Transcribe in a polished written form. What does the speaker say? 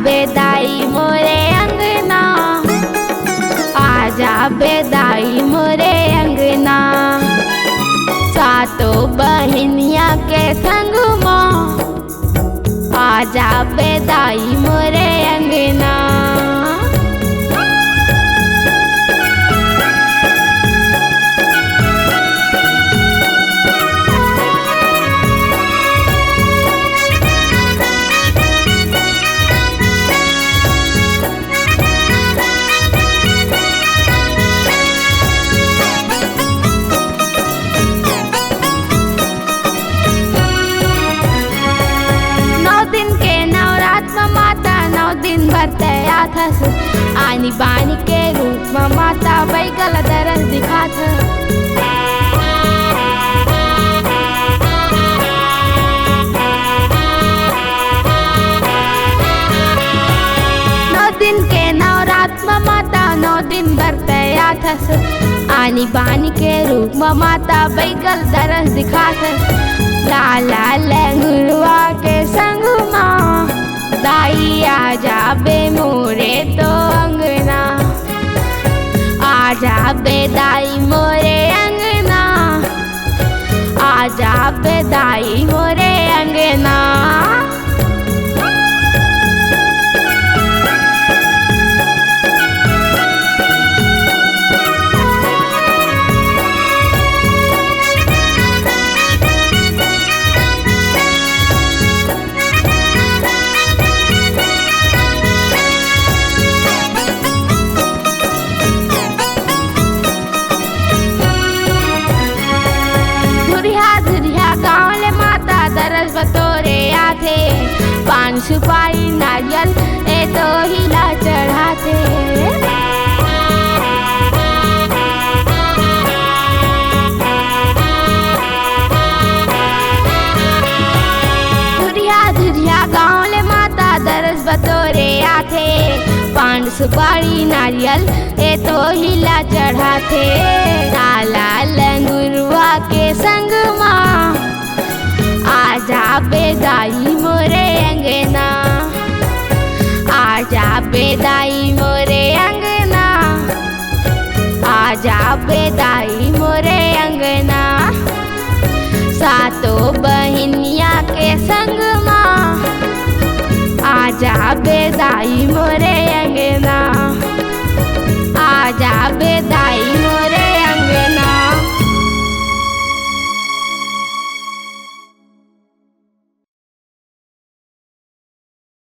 बेदाई मोरे अंगना, आजा बेदाई मोरे अंगना। सातों बहनिया के संग माँ, आजा बेदाई मोरे अंगना। दिन भर तैयार थस, आनी बानी के रूप में माता बैगल दरस दिखात। 9 दिन के नवरात्र में माता 9 दिन भर तैयार थस, आनी बानी के रूप में माता बैगल दरस दिखात। लाला लंगुरवा के संग माँ, दाई आजा बे मोरे तो अंगना, आजा बेदाई मोरे अंगना, आजा बेदाई मोरे अंगना। दरस बतोरे आथे, पान सुपारी नारियल ए तो हिला चढ़ाते। धुरिया धुरिया गाँव ले माता दरस बतोरे आथे, पान सुपारी नारियल ए तो हिला चढ़ाते। लाला लंगुरवा के संग माँ, आजा बेदाई मोरे अंगना, आजा बेदाई मोरे अंगना, आजा बेदाई मोरे अंगना। सातों बहनिया के संग माँ, आजा बेदाई मोरे अंगना, आजा बेदाई